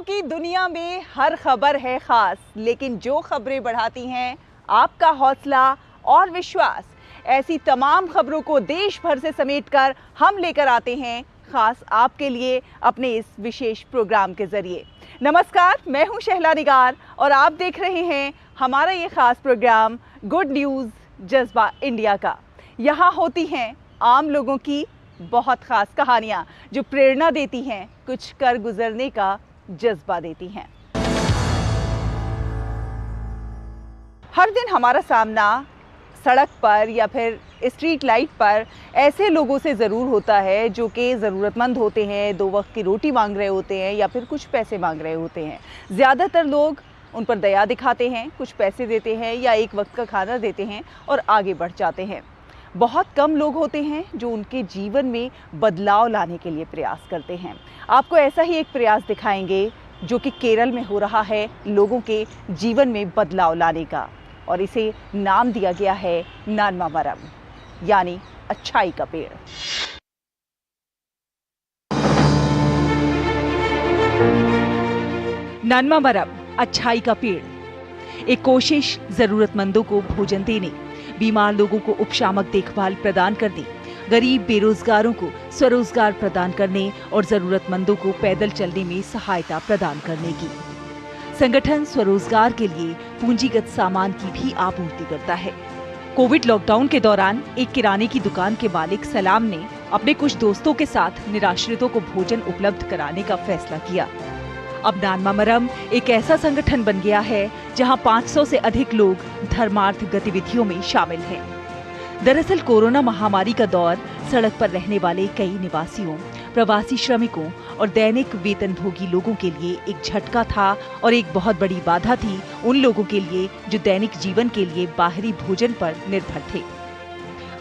की दुनिया में हर खबर है खास, लेकिन जो खबरें बढ़ाती हैं आपका हौसला और विश्वास, ऐसी तमाम खबरों को देश भर से समेटकर हम लेकर आते हैं खास आपके लिए अपने इस विशेष प्रोग्राम के जरिए। नमस्कार, मैं हूं शहला निगार और आप देख रहे हैं हमारा ये खास प्रोग्राम गुड न्यूज़ जज्बा इंडिया का। यहाँ होती हैं आम लोगों की बहुत खास कहानियाँ जो प्रेरणा देती हैं, कुछ कर गुजरने का जज्बा देती हैं। हर दिन हमारा सामना सड़क पर या फिर स्ट्रीट लाइट पर ऐसे लोगों से ज़रूर होता है जो कि ज़रूरतमंद होते हैं, दो वक्त की रोटी मांग रहे होते हैं या फिर कुछ पैसे मांग रहे होते हैं। ज़्यादातर लोग उन पर दया दिखाते हैं, कुछ पैसे देते हैं या एक वक्त का खाना देते हैं और आगे बढ़ जाते हैं। बहुत कम लोग होते हैं जो उनके जीवन में बदलाव लाने के लिए प्रयास करते हैं। आपको ऐसा ही एक प्रयास दिखाएंगे जो कि केरल में हो रहा है लोगों के जीवन में बदलाव लाने का, और इसे नाम दिया गया है नानमा मरम, यानी अच्छाई का पेड़। नानमा मरम, अच्छाई का पेड़, एक कोशिश जरूरतमंदों को भोजन देने, बीमार लोगों को उपशामक देखभाल प्रदान करने, गरीब बेरोजगारों को स्वरोजगार प्रदान करने और जरूरतमंदों को पैदल चलने में सहायता प्रदान करने की। संगठन स्वरोजगार के लिए पूंजीगत सामान की भी आपूर्ति करता है। कोविड लॉकडाउन के दौरान एक किराने की दुकान के मालिक सलाम ने अपने कुछ दोस्तों के साथ निराश्रितों को भोजन उपलब्ध कराने का फैसला किया। अब नानमा मरम एक ऐसा संगठन बन गया है जहां 500 से अधिक लोग धर्मार्थ गतिविधियों में शामिल हैं। दरअसल कोरोना महामारी का दौर सड़क पर रहने वाले कई निवासियों, प्रवासी श्रमिकों और दैनिक वेतनभोगी लोगों के लिए एक झटका था और एक बहुत बड़ी बाधा थी उन लोगों के लिए जो दैनिक जीवन के लिए बाहरी भोजन पर निर्भर थे।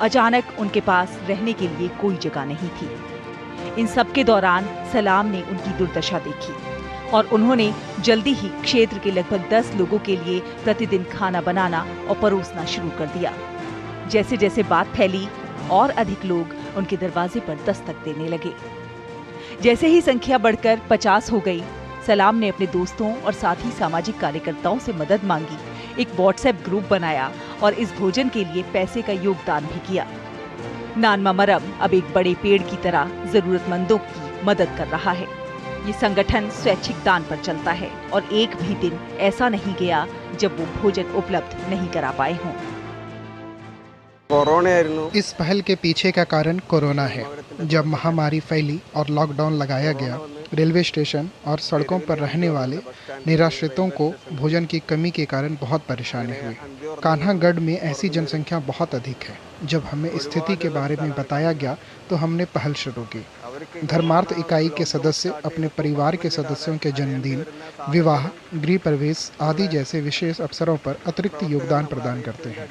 अचानक उनके पास रहने के लिए कोई जगह नहीं थी। इन सब के दौरान सलाम ने उनकी दुर्दशा देखी और उन्होंने जल्दी ही क्षेत्र के लगभग 10 लोगों के लिए प्रतिदिन खाना बनाना और परोसना शुरू कर दिया। जैसे जैसे बात फैली और अधिक लोग उनके दरवाजे पर दस्तक देने लगे। जैसे ही संख्या बढ़कर 50 हो गई, सलाम ने अपने दोस्तों और साथ ही सामाजिक कार्यकर्ताओं से मदद मांगी, एक व्हाट्सएप ग्रुप बनाया और इस भोजन के लिए पैसे का योगदान भी किया। नानमा मरम अब एक बड़े पेड़ की तरह जरूरतमंदों की मदद कर रहा है। ये संगठन स्वैच्छिक दान पर चलता है और एक भी दिन ऐसा नहीं गया जब वो भोजन उपलब्ध नहीं करा पाए हों। इस पहल के पीछे का कारण कोरोना है। जब महामारी फैली और लॉकडाउन लगाया गया, रेलवे स्टेशन और सड़कों पर रहने वाले निराश्रितों को भोजन की कमी के कारण बहुत परेशानी हुई। कान्हागढ़ में ऐसी जनसंख्या बहुत अधिक है। जब हमें स्थिति के बारे में बताया गया तो हमने पहल शुरू की। धर्मार्थ इकाई के सदस्य अपने परिवार के सदस्यों के जन्मदिन, विवाह, गृह प्रवेश आदि जैसे विशेष अवसरों पर अतिरिक्त योगदान प्रदान करते हैं।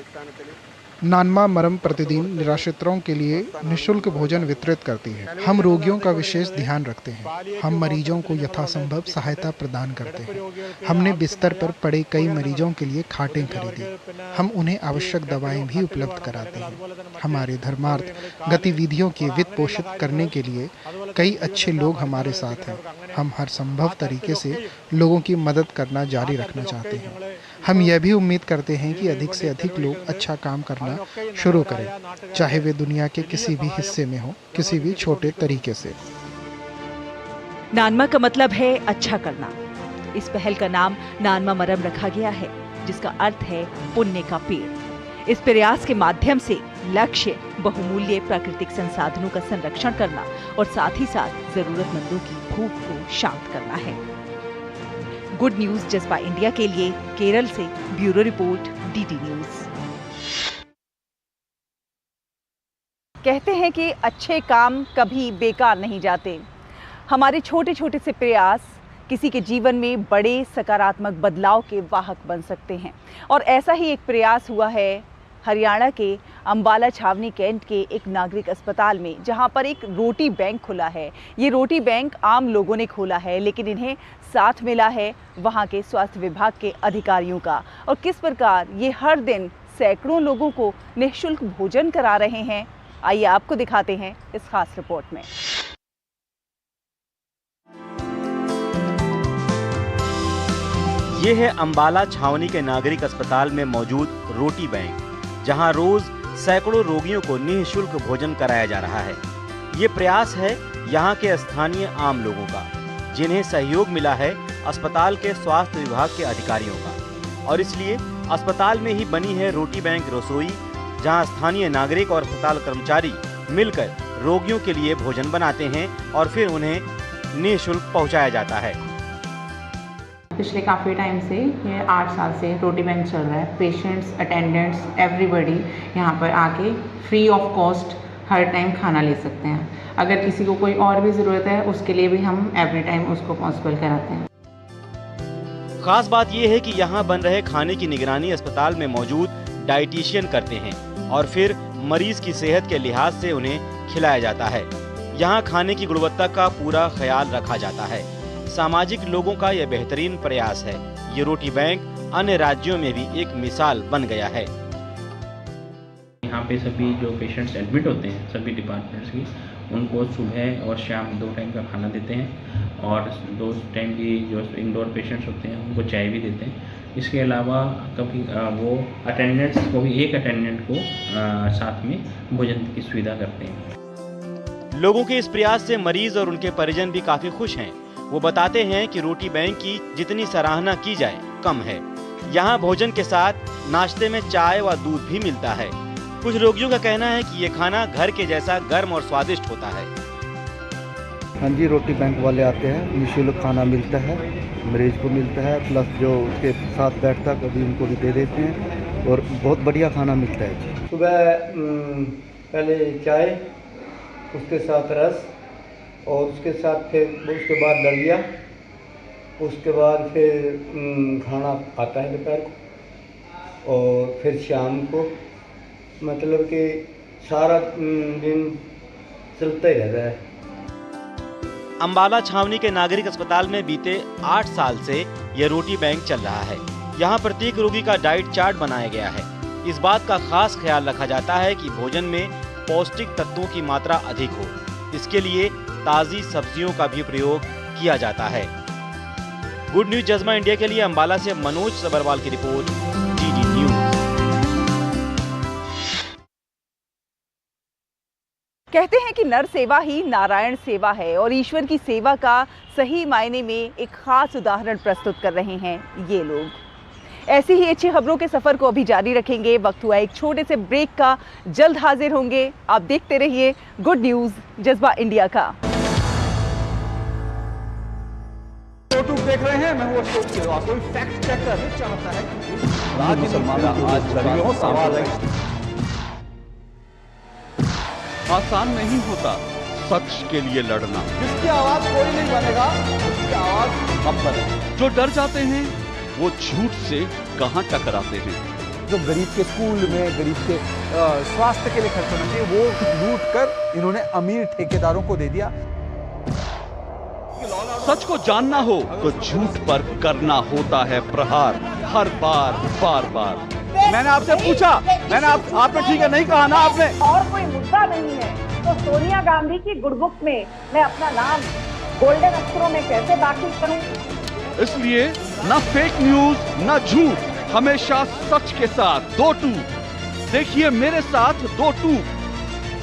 नानमा मरम प्रतिदिन निराश्रितों के लिए निःशुल्क भोजन वितरित करती है। हम रोगियों का विशेष ध्यान रखते हैं। हम मरीजों को यथासंभव सहायता प्रदान करते हैं। हमने बिस्तर पर पड़े कई मरीजों के लिए खाटें खरीदी। हम उन्हें आवश्यक दवाएं भी उपलब्ध कराते हैं। हमारे धर्मार्थ गतिविधियों के वित्त पोषित करने के लिए कई अच्छे लोग हमारे साथ हैं। हम हर संभव तरीके से लोगों की मदद करना जारी रखना चाहते हैं। हम यह भी उम्मीद करते हैं कि अधिक से अधिक लोग अच्छा काम करना शुरू करें, चाहे वे दुनिया के किसी भी हिस्से में हो, किसी भी छोटे तरीके से। नानमा का मतलब है अच्छा करना। इस पहल का नाम नानमा मरम रखा गया है, जिसका अर्थ है पुण्य का पेड़। इस प्रयास के माध्यम से लक्ष्य बहुमूल्य प्राकृतिक संसाधनों का संरक्षण करना और साथ ही साथ जरूरतमंदों की भूख को शांत करना है। गुड न्यूज़ जज्बा इंडिया के लिए केरल से ब्यूरो रिपोर्ट, डीडी न्यूज़। कहते हैं कि अच्छे काम कभी बेकार नहीं जाते। हमारे छोटे छोटे से प्रयास किसी के जीवन में बड़े सकारात्मक बदलाव के वाहक बन सकते हैं, और ऐसा ही एक प्रयास हुआ है हरियाणा के अंबाला छावनी कैंट के एक नागरिक अस्पताल में, जहां पर एक रोटी बैंक खुला है। ये रोटी बैंक आम लोगों ने खोला है, लेकिन इन्हें साथ मिला है वहां के स्वास्थ्य विभाग के अधिकारियों का। और किस प्रकार ये हर दिन सैकड़ों लोगों को निःशुल्क भोजन करा रहे हैं, आइए आपको दिखाते हैं इस खास रिपोर्ट में। ये है अंबाला छावनी के नागरिक अस्पताल में मौजूद रोटी बैंक, जहां रोज सैकड़ों रोगियों को निःशुल्क भोजन कराया जा रहा है। ये प्रयास है यहाँ के स्थानीय आम लोगों का, जिन्हें सहयोग मिला है अस्पताल के स्वास्थ्य विभाग के अधिकारियों का, और इसलिए अस्पताल में ही बनी है रोटी बैंक रसोई, जहां स्थानीय नागरिक और अस्पताल कर्मचारी मिलकर रोगियों के लिए भोजन बनाते हैं और फिर उन्हें निःशुल्क पहुंचाया जाता है। पिछले काफ़ी टाइम से, ये 8 साल से रोटी बैंक चल रहा है। पेशेंट्स, अटेंडेंट्स, एवरीबडी यहाँ पर आके free of cost her time खाना ले सकते हैं। अगर किसी को कोई और भी ज़रूरत है उसके लिए भी हम एवरी टाइम उसको पॉसिबल कराते हैं। खास बात यह है कि यहाँ बन रहे खाने की निगरानी अस्पताल में मौजूद डाइटिशियन करते हैं और फिर मरीज की सेहत के लिहाज से उन्हें खिलाया जाता है। यहाँ खाने की गुणवत्ता का पूरा ख्याल रखा जाता है। सामाजिक लोगों का यह बेहतरीन प्रयास है। ये रोटी बैंक अन्य राज्यों में भी एक मिसाल बन गया है। यहाँ पे सभी जो पेशेंट्स एडमिट होते हैं, सभी डिपार्टमेंट्स की, उनको सुबह और शाम 2 टाइम का खाना देते हैं और 2 टाइम की जो इंडोर पेशेंट्स होते हैं उनको चाय भी देते हैं। इसके अलावा कभी वो अटेंडेंट्स को भी, एक अटेंडेंट को साथ में भोजन की सुविधा करते हैं। लोगों के इस प्रयास से मरीज और उनके परिजन भी काफी खुश हैं। वो बताते हैं कि रोटी बैंक की जितनी सराहना की जाए कम है। यहाँ भोजन के साथ नाश्ते में चाय व दूध भी मिलता है। कुछ रोगियों का कहना है कि ये खाना घर के जैसा गर्म और स्वादिष्ट होता है। हाँ जी, रोटी बैंक वाले आते हैं, निःशुल्क खाना मिलता है, मरीज को मिलता है, प्लस जो उसके साथ बैठता कभी उनको भी दे देते हैं और बहुत बढ़िया खाना मिलता है जी। सुबह पहले चाय, उसके साथ रस और उसके साथ फिर उसके बाद दलिया, उसके बाद फिर खाना आता है दोपहर को और फिर शाम को, मतलब कि सारा दिन चलता ही रहता है। अंबाला छावनी के नागरिक अस्पताल में बीते 8 साल से यह रोटी बैंक चल रहा है। यहाँ प्रत्येक रोगी का डाइट चार्ट बनाया गया है। इस बात का खास ख्याल रखा जाता है कि भोजन में पौष्टिक तत्वों की मात्रा अधिक हो। इसके लिए ताज़ी सब्जियों का भी प्रयोग किया जाता है। गुड न्यूज जज्बा इंडिया के लिए अंबाला से मनोज सबरवाल की रिपोर्ट, डीडी न्यूज। कहते हैं कि नर सेवा ही नारायण सेवा है और ईश्वर की सेवा का सही मायने में एक खास उदाहरण प्रस्तुत कर रहे हैं ये लोग। ऐसी ही अच्छी खबरों के सफर को अभी जारी रखेंगे। वक्त हुआ एक छोटे से ब्रेक का, जल्द हाजिर होंगे। आप देखते रहिए गुड न्यूज जज्बा इंडिया का। देख रहे हैं, मैं हूं अशोक सिरवा। कोई फैक्ट चेकर नहीं चाहता है कि मुसलमान आज सदियों सवाल है। आसान नहीं होता सच के लिए लड़ना। जिसकी आवाज कोई नहीं बनेगा, उसकी आवाज हम बने। जो डर जाते हैं वो झूठ से कहां टकराते हैं। जो गरीब के स्कूल में, गरीब के स्वास्थ्य के लिए खर्च होना चाहिए, वो लूट कर इन्होंने अमीर ठेकेदारों को दे दिया। सच को जानना हो तो झूठ पर करना होता है प्रहार, हर बार बार बार। मैंने आपसे पूछा, आपने ठीक है नहीं कहा ना आपने। और कोई मुद्दा नहीं है तो सोनिया गांधी की गुडबुक में मैं अपना नाम गोल्डन अक्षरों में कैसे दाखिल करूं? इसलिए न फेक न्यूज न झूठ, हमेशा सच के साथ 2-2। देखिए मेरे साथ 2-2,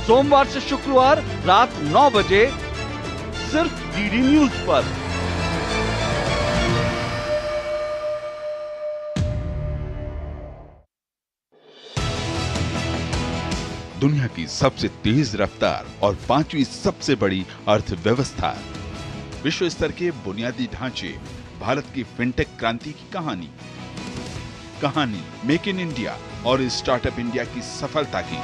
सोमवार से शुक्रवार रात 9 बजे सिर्फ डीडी न्यूज पर। दुनिया की सबसे तेज रफ्तार और 5वीं सबसे बड़ी अर्थव्यवस्था, विश्व स्तर के बुनियादी ढांचे, भारत की फिनटेक क्रांति की कहानी मेक इन इंडिया और स्टार्टअप इंडिया की सफलता की,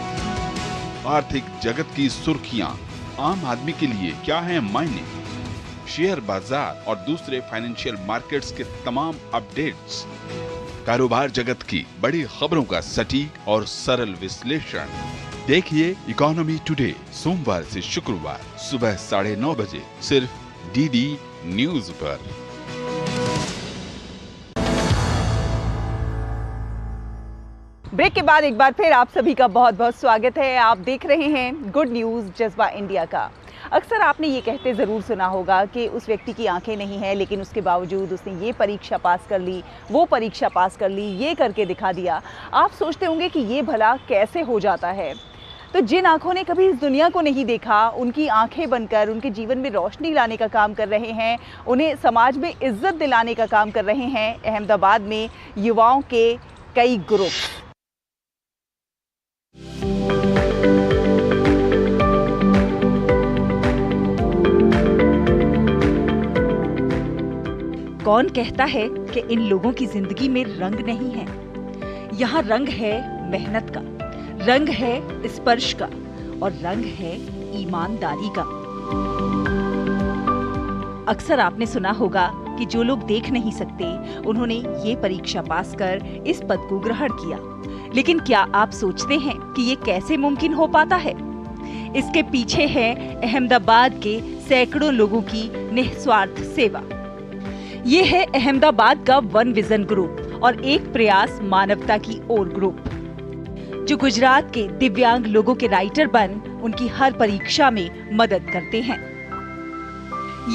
आर्थिक जगत की सुर्खियां, आम आदमी के लिए क्या है मायने, शेयर बाजार और दूसरे फाइनेंशियल मार्केट्स के तमाम अपडेट्स, कारोबार जगत की बड़ी खबरों का सटीक और सरल विश्लेषण। देखिए इकोनॉमी टुडे सोमवार से शुक्रवार सुबह 9:30 बजे सिर्फ डीडी न्यूज पर। ब्रेक के बाद एक बार फिर आप सभी का बहुत बहुत स्वागत है। आप देख रहे हैं गुड न्यूज जज्बा इंडिया का। अक्सर आपने ये कहते ज़रूर सुना होगा कि उस व्यक्ति की आंखें नहीं हैं, लेकिन उसके बावजूद उसने ये परीक्षा पास कर ली, वो परीक्षा पास कर ली, ये करके दिखा दिया। आप सोचते होंगे कि ये भला कैसे हो जाता है। तो जिन आंखों ने कभी इस दुनिया को नहीं देखा, उनकी आंखें बनकर उनके जीवन में रोशनी लाने का काम कर रहे हैं, उन्हें समाज में इज्जत दिलाने का काम कर रहे हैं अहमदाबाद में युवाओं के कई ग्रुप। कौन कहता है कि इन लोगों की जिंदगी में रंग नहीं है? यहाँ रंग है मेहनत का, रंग है स्पर्श का और रंग है ईमानदारी का। अक्सर आपने सुना होगा कि जो लोग देख नहीं सकते, उन्होंने ये परीक्षा पास कर इस पद को ग्रहण किया। लेकिन क्या आप सोचते हैं कि ये कैसे मुमकिन हो पाता है? इसके पीछे है अहमदाबाद के सैकड़ों लोगों की निस्वार्थ सेवा। ये है अहमदाबाद का वन विजन ग्रुप और एक प्रयास मानवता की ओर ग्रुप, जो गुजरात के दिव्यांग लोगों के राइटर बन उनकी हर परीक्षा में मदद करते हैं।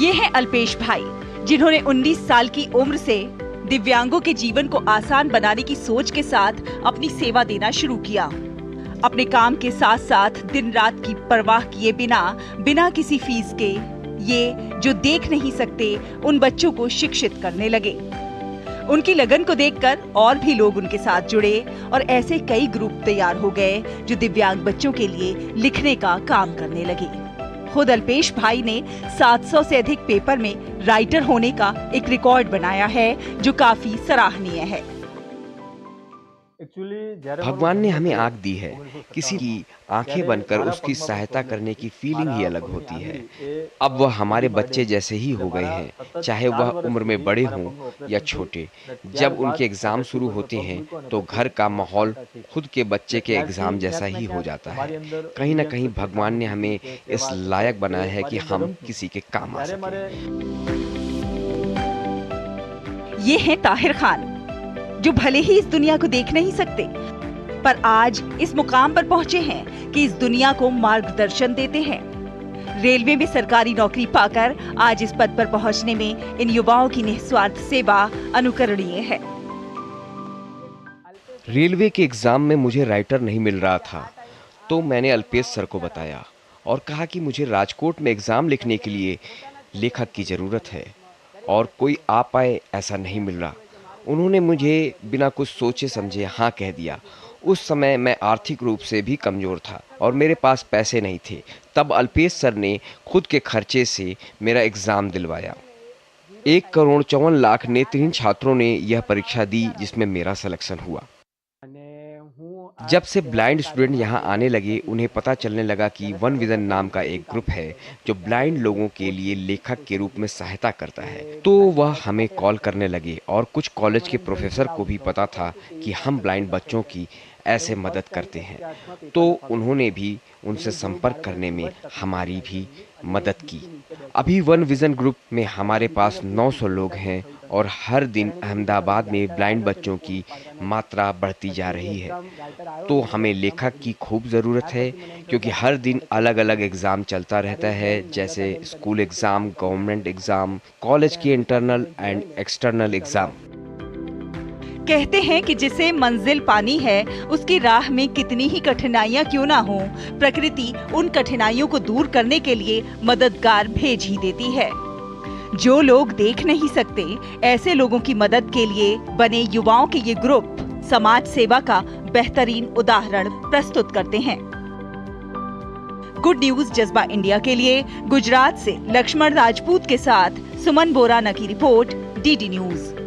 ये है अल्पेश भाई, जिन्होंने 19 साल की उम्र से दिव्यांगों के जीवन को आसान बनाने की सोच के साथ अपनी सेवा देना शुरू किया। अपने काम के साथ साथ दिन रात की परवाह किए बिना किसी फीस के ये जो देख नहीं सकते उन बच्चों को शिक्षित करने लगे। उनकी लगन को देखकर और भी लोग उनके साथ जुड़े और ऐसे कई ग्रुप तैयार हो गए जो दिव्यांग बच्चों के लिए लिखने का काम करने लगे। खुद अल्पेश भाई ने 700 से अधिक पेपर में राइटर होने का एक रिकॉर्ड बनाया है, जो काफी सराहनीय है। भगवान ने हमें आँख दी है, किसी की आंखें बनकर उसकी सहायता करने की फीलिंग ही अलग होती है। अब वह हमारे बच्चे जैसे ही हो गए हैं, चाहे वह उम्र में बड़े हों या छोटे। जब उनके एग्जाम शुरू होते हैं तो घर का माहौल खुद के बच्चे के एग्जाम जैसा ही हो जाता है। कहीं न कहीं भगवान ने हमें इस लायक बनाया है कि हम किसी के काम आ सकें। ये है ताहिर खान, जो भले ही इस दुनिया को देख नहीं सकते, पर आज इस मुकाम पर पहुंचे हैं कि इस दुनिया को मार्गदर्शन देते हैं। रेलवे में सरकारी नौकरी पाकर आज इस पद पर पहुंचने में इन युवाओं की निस्वार्थ सेवा अनुकरणीय है। रेलवे के एग्जाम में मुझे राइटर नहीं मिल रहा था, तो मैंने अल्पेश सर को बताया और कहा कि मुझे राजकोट में एग्जाम लिखने के लिए लेखक की जरूरत है और कोई आ पाए ऐसा नहीं मिल रहा। उन्होंने मुझे बिना कुछ सोचे समझे हाँ कह दिया। उस समय मैं आर्थिक रूप से भी कमज़ोर था और मेरे पास पैसे नहीं थे। तब अल्पेश सर ने खुद के खर्चे से मेरा एग्ज़ाम दिलवाया। 1,54,00,000 नेत्रहीन छात्रों ने यह परीक्षा दी, जिसमें मेरा सिलेक्शन हुआ। जब से ब्लाइंड स्टूडेंट यहाँ आने लगे, उन्हें पता चलने लगा कि वन विजन नाम का एक ग्रुप है जो ब्लाइंड लोगों के लिए लेखक के रूप में सहायता करता है। तो वह हमें कॉल करने लगे और कुछ कॉलेज के प्रोफेसर को भी पता था कि हम ब्लाइंड बच्चों की ऐसे मदद करते हैं, तो उन्होंने भी उनसे संपर्क करने में हमारी भी मदद की। अभी वन विजन ग्रुप में हमारे पास 900 लोग हैं और हर दिन अहमदाबाद में ब्लाइंड बच्चों की मात्रा बढ़ती जा रही है। तो हमें लेखक की खूब ज़रूरत है, क्योंकि हर दिन अलग अलग एग्ज़ाम चलता रहता है, जैसे school exam, government exam, college के इंटरनल एंड एक्सटर्नल एग्ज़ाम। कहते हैं कि जिसे मंजिल पानी है, उसकी राह में कितनी ही कठिनाइयां क्यों ना हो, प्रकृति उन कठिनाइयों को दूर करने के लिए मददगार भेज ही देती है। जो लोग देख नहीं सकते, ऐसे लोगों की मदद के लिए बने युवाओं के ये ग्रुप समाज सेवा का बेहतरीन उदाहरण प्रस्तुत करते हैं। गुड न्यूज जज्बा इंडिया के लिए गुजरात से लक्ष्मण राजपूत के साथ सुमन बोराना की रिपोर्ट, डीडी न्यूज।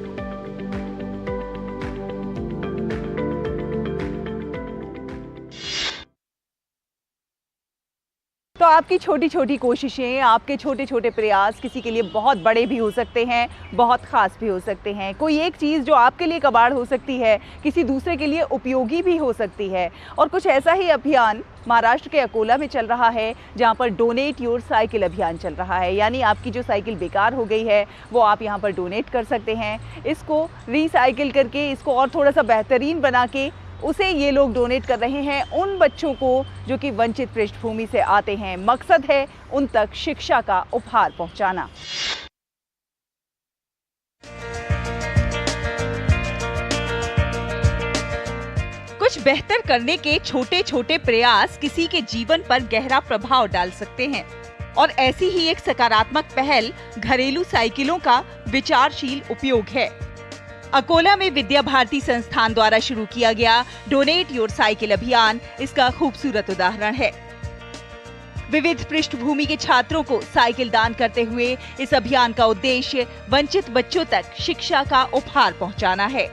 तो आपकी छोटी छोटी कोशिशें, आपके छोटे छोटे प्रयास किसी के लिए बहुत बड़े भी हो सकते हैं, बहुत खास भी हो सकते हैं। कोई एक चीज़ जो आपके लिए कबाड़ हो सकती है, किसी दूसरे के लिए उपयोगी भी हो सकती है। और कुछ ऐसा ही अभियान महाराष्ट्र के अकोला में चल रहा है, जहां पर डोनेट योर साइकिल अभियान चल रहा है। यानी आपकी जो साइकिल बेकार हो गई है, वो आप यहां पर डोनेट कर सकते हैं। इसको रिसाइकिल करके, इसको और थोड़ा सा बेहतरीन बना के उसे ये लोग डोनेट कर रहे हैं उन बच्चों को जो कि वंचित पृष्ठभूमि से आते हैं। मकसद है उन तक शिक्षा का उपहार पहुंचाना। कुछ बेहतर करने के छोटे छोटे प्रयास किसी के जीवन पर गहरा प्रभाव डाल सकते हैं और ऐसी ही एक सकारात्मक पहल घरेलू साइकिलों का विचारशील उपयोग है। अकोला में विद्या भारती संस्थान द्वारा शुरू किया गया डोनेट योर साइकिल अभियान इसका खूबसूरत उदाहरण है। विविध पृष्ठभूमि के छात्रों को साइकिल दान करते हुए इस अभियान का उद्देश्य वंचित बच्चों तक शिक्षा का उपहार पहुंचाना है,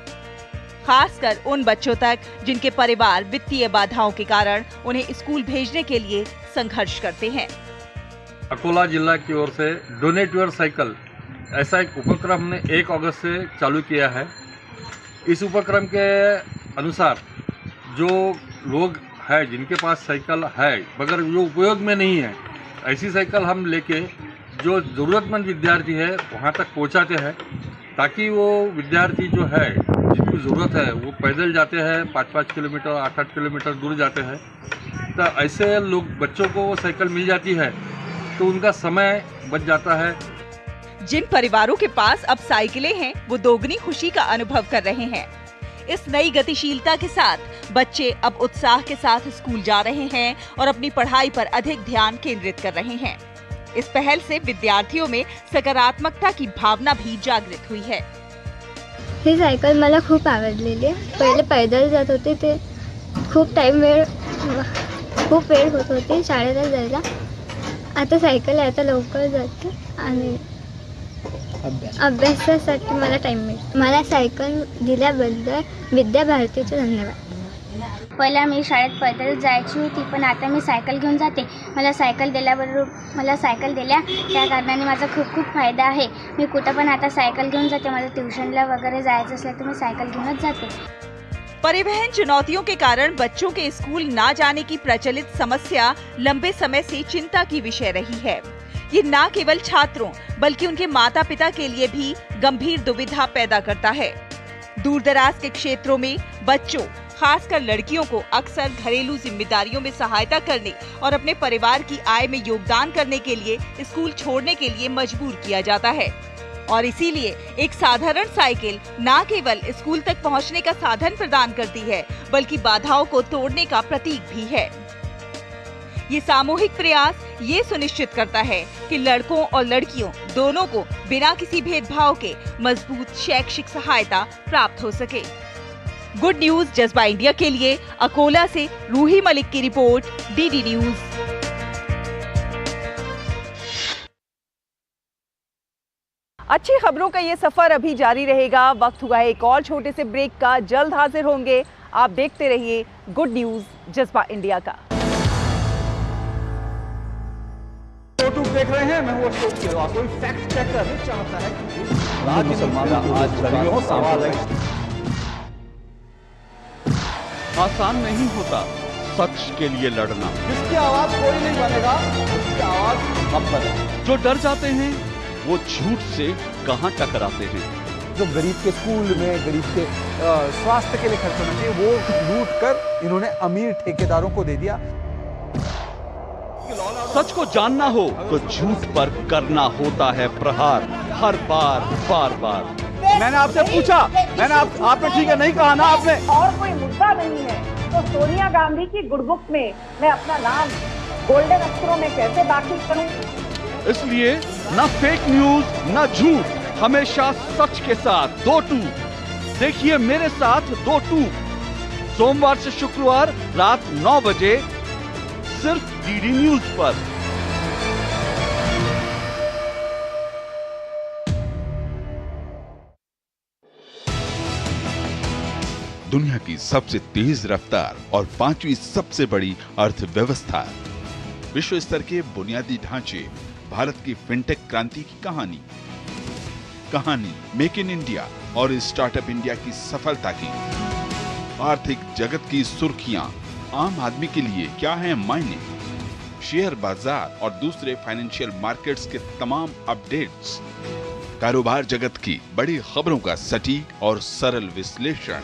खासकर उन बच्चों तक जिनके परिवार वित्तीय बाधाओं के कारण उन्हें स्कूल भेजने के लिए संघर्ष करते हैं। अकोला जिला की ओर से डोनेट योर साइकिल ऐसा एक उपक्रम हमने 1 अगस्त से चालू किया है। इस उपक्रम के अनुसार जो लोग हैं जिनके पास साइकिल है मगर जो उपयोग में नहीं है, ऐसी साइकिल हम लेके जो ज़रूरतमंद विद्यार्थी है वहाँ तक पहुँचाते हैं, ताकि वो विद्यार्थी जो है जिनको ज़रूरत है वो पैदल जाते हैं 5-5 किलोमीटर 8-8 किलोमीटर दूर जाते हैं। तो ऐसे लोग बच्चों को वो साइकिल मिल जाती है तो उनका समय बच जाता है। जिन परिवारों के पास अब साइकिलें हैं वो दोगुनी खुशी का अनुभव कर रहे हैं। इस नई गतिशीलता के साथ बच्चे अब उत्साह के साथ स्कूल जा रहे हैं और अपनी पढ़ाई पर अधिक ध्यान केंद्रित कर रहे हैं। इस पहल से विद्यार्थियों में सकारात्मकता की भावना भी जागृत हुई है। ही सायकल मला खूप आवडलेली आहे। पहिले पैदल जात होते ते खूप वेळ होत होती शाळेला जायला। आता सायकल आहे, आता लवकर जाते आणि अभ्यासासाठी मला टाइम मिळतो। मला सायकल दिल्याबद्दल विद्या भारतीचे धन्यवाद। पहिला मी शाळेत पैदल जायची होती, पण आता मी सायकल घेऊन जाते। मला सायकल दिल्या त्या कारणाने माझा खूप फायदा आहे। मी कुठं पण आता सायकल घेऊन जाते। मला ट्यूशनला वगैरे जायचं असलं तर मी सायकल घेऊनच जाते। परिवहन चुनौतियों के कारण बच्चों के स्कूल ना जाने की प्रचलित समस्या लंबे समय से चिंता की विषय रही है। ये न केवल छात्रों बल्कि उनके माता पिता के लिए भी गंभीर दुविधा पैदा करता है। दूरदराज के क्षेत्रों में बच्चों, खासकर लड़कियों को अक्सर घरेलू जिम्मेदारियों में सहायता करने और अपने परिवार की आय में योगदान करने के लिए स्कूल छोड़ने के लिए मजबूर किया जाता है और इसीलिए एक साधारण साइकिल न केवल स्कूल तक पहुंचने का साधन प्रदान करती है बल्कि बाधाओं को तोड़ने का प्रतीक भी है। ये सामूहिक प्रयास ये सुनिश्चित करता है कि लड़कों और लड़कियों दोनों को बिना किसी भेदभाव के मजबूत शैक्षिक सहायता प्राप्त हो सके। गुड न्यूज जज्बा इंडिया के लिए अकोला से रूही मलिक की रिपोर्ट, डीडी न्यूज। अच्छी खबरों का ये सफर अभी जारी रहेगा। वक्त हुआ है एक और छोटे से ब्रेक का। जल्द हाजिर होंगे। आप देखते रहिए गुड न्यूज जज्बा इंडिया का। यूट्यूब देख रहे हैं, मैं हूं अशोक केरवा। कोई फैक्ट चेकर नहीं चाहता है कि राज्य मुसलमानों को आज दलियों सवाल है। आसान नहीं होता सच के लिए लड़ना। जिसकी आवाज कोई नहीं बनेगा उसकी आवाज हम बने। जो डर जाते हैं वो झूठ से कहां टकराते हैं। जो गरीब के स्कूल में, गरीब के स्वास्थ्य के लिए खर्च होना चाहिए वो लूट कर इन्होंने अमीर ठेकेदारों को दे दिया। सच को जानना हो तो झूठ पर करना होता है प्रहार, हर बार बार बार। मैंने आपसे पूछा, आपने ठीक है नहीं कहा ना आपने। और कोई मुद्दा नहीं है तो सोनिया गांधी की गुडबुक में मैं अपना नाम गोल्डन अक्षरों में कैसे दाखिल करूं? इसलिए न फेक न्यूज न झूठ, हमेशा सच के साथ 2-2। देखिए मेरे साथ 2-2 सोमवार से शुक्रवार रात 9 बजे सिर्फ डीडी न्यूज पर। दुनिया की सबसे तेज रफ्तार और 5वीं सबसे बड़ी अर्थव्यवस्था, विश्व स्तर के बुनियादी ढांचे, भारत की फिनटेक क्रांति की कहानी मेक इन इंडिया और स्टार्टअप इंडिया की सफलता की, आर्थिक जगत की सुर्खियां, आम आदमी के लिए क्या है मायने, शेयर बाजार और दूसरे फाइनेंशियल मार्केट्स के तमाम अपडेट्स, कारोबार जगत की बड़ी खबरों का सटीक और सरल विश्लेषण,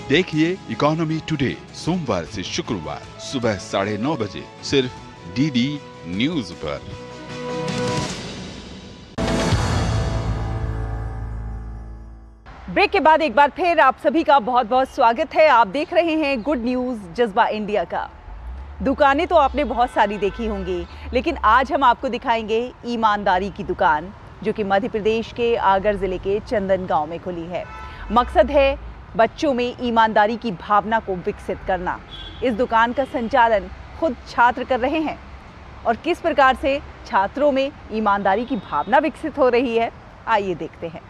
देखिए इकोनॉमी टुडे सोमवार से शुक्रवार सुबह 9:30 बजे सिर्फ डीडी न्यूज पर। ब्रेक के बाद एक बार फिर आप सभी का बहुत बहुत स्वागत है। आप देख रहे हैं गुड न्यूज जज्बा इंडिया का। दुकानें तो आपने बहुत सारी देखी होंगी, लेकिन आज हम आपको दिखाएंगे ईमानदारी की दुकान, जो कि मध्य प्रदेश के आगर जिले के चंदन गांव में खुली है। मकसद है बच्चों में ईमानदारी की भावना को विकसित करना। इस दुकान का संचालन खुद छात्र कर रहे हैं और किस प्रकार से छात्रों में ईमानदारी की भावना विकसित हो रही है, आइए देखते हैं।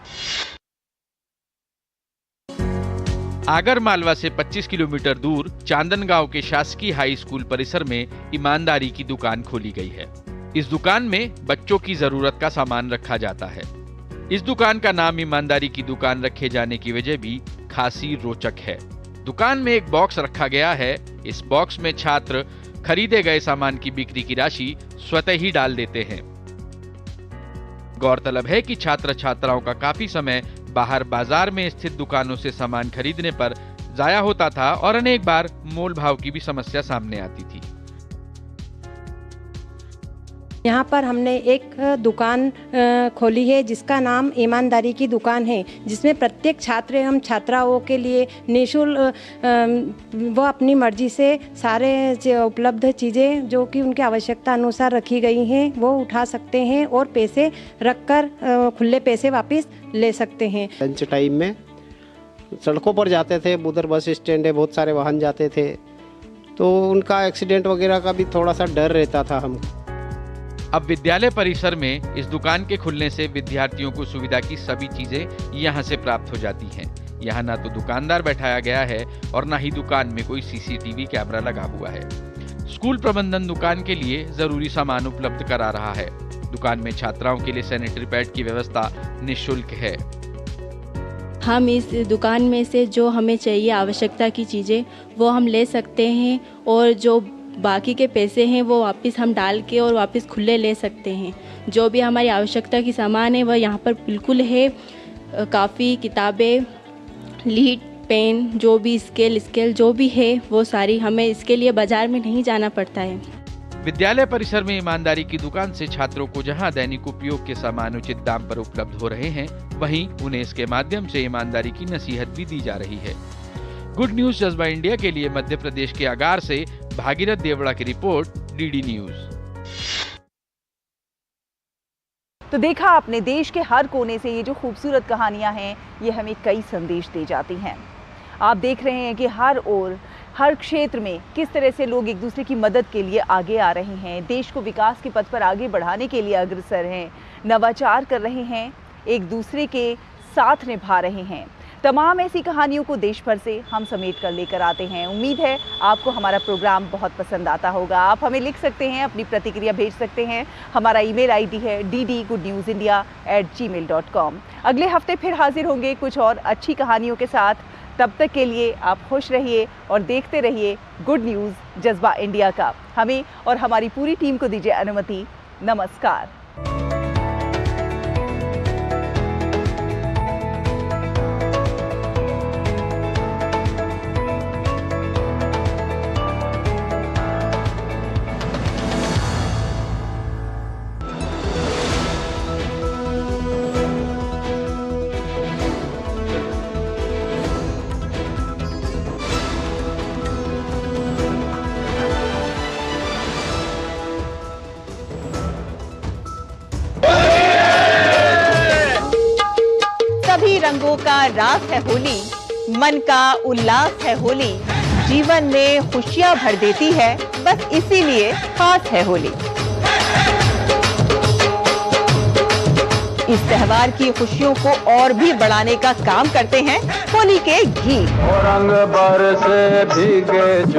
आगर मालवा से 25 किलोमीटर दूर चांदन गांव के शासकीय हाई स्कूल परिसर में ईमानदारी की दुकान खोली गई है। इस दुकान में बच्चों की जरूरत का सामान रखा जाता है। इस दुकान का नाम ईमानदारी की दुकान रखे जाने की वजह भी खासी रोचक है। दुकान में एक बॉक्स रखा गया है। इस बॉक्स में छात्र खरीदे गए सामान की बिक्री की राशि स्वतः ही डाल देते हैं। गौरतलब है कि छात्र छात्राओं का काफी समय बाहर बाजार में स्थित दुकानों से सामान खरीदने पर जाया होता था और अनेक बार मोल भाव की भी समस्या सामने आती थी। यहाँ पर हमने एक दुकान खोली है जिसका नाम ईमानदारी की दुकान है, जिसमें प्रत्येक छात्र एवं छात्राओं के लिए निःशुल्क वो अपनी मर्जी से सारे उपलब्ध चीज़ें जो कि उनकी आवश्यकता अनुसार रखी गई हैं वो उठा सकते हैं और पैसे रखकर खुले पैसे वापस ले सकते हैं। लंच टाइम में सड़कों पर जाते थे, उधर बस स्टैंड है, बहुत सारे वाहन जाते थे, तो उनका एक्सीडेंट वगैरह का भी थोड़ा सा डर रहता था हमको। अब विद्यालय परिसर में इस दुकान के खुलने से विद्यार्थियों को सुविधा की सभी चीजें यहाँ से प्राप्त हो जाती हैं। यहाँ ना तो दुकानदार बैठाया गया है और ना ही दुकान में कोई सीसीटीवी कैमरा लगा हुआ है। स्कूल प्रबंधन दुकान के लिए जरूरी सामान उपलब्ध करा रहा है। दुकान में छात्राओं के लिए सैनिटरी पैड की व्यवस्था निःशुल्क है। हम इस दुकान में से जो हमें चाहिए आवश्यकता की चीज़ें वो हम ले सकते हैं और जो बाकी के पैसे हैं वो वापस हम डाल के और वापस खुले ले सकते हैं। जो भी हमारी आवश्यकता की सामान है वह यहाँ पर बिल्कुल है। काफ़ी किताबें, लीड, पेन, जो भी स्केल जो भी है वो सारी हमें इसके लिए बाजार में नहीं जाना पड़ता है। विद्यालय परिसर में ईमानदारी की दुकान से छात्रों को जहां दैनिक उपयोग के सामान उचित दाम पर उपलब्ध हो रहे हैं, वहीं उन्हें इसके माध्यम से ईमानदारी की नसीहत भी दी जा रही है। गुड न्यूज जज्बा इंडिया के लिए मध्य प्रदेश के आगार से भागीरथ देवड़ा की रिपोर्ट, डीडी न्यूज। तो देखा आपने, देश के हर कोने से ये जो खूबसूरत कहानियां हैं ये हमें कई संदेश दे जाती हैं। आप देख रहे हैं कि हर ओर, हर क्षेत्र में किस तरह से लोग एक दूसरे की मदद के लिए आगे आ रहे हैं, देश को विकास के पथ पर आगे बढ़ाने के लिए अग्रसर हैं, नवाचार कर रहे हैं, एक दूसरे के साथ निभा रहे हैं। तमाम ऐसी कहानियों को देश भर से हम समेट कर लेकर आते हैं। उम्मीद है आपको हमारा प्रोग्राम बहुत पसंद आता होगा। आप हमें लिख सकते हैं, अपनी प्रतिक्रिया भेज सकते हैं। हमारा ईमेल आईडी है ddgoodnewsindia@gmail.com। अगले हफ्ते फिर हाजिर होंगे कुछ और अच्छी कहानियों के साथ। तब तक के लिए आप खुश रहिए और देखते रहिए गुड न्यूज़ जज्बा इंडिया का। हमें और हमारी पूरी टीम को दीजिए अनुमति। नमस्कार। रंगों का रास है होली, मन का उल्लास है होली, जीवन में खुशियां भर देती है, बस इसीलिए खास है होली। इस त्योहार की खुशियों को और भी बढ़ाने का काम करते हैं होली के गीत। रंग बरसे भीगे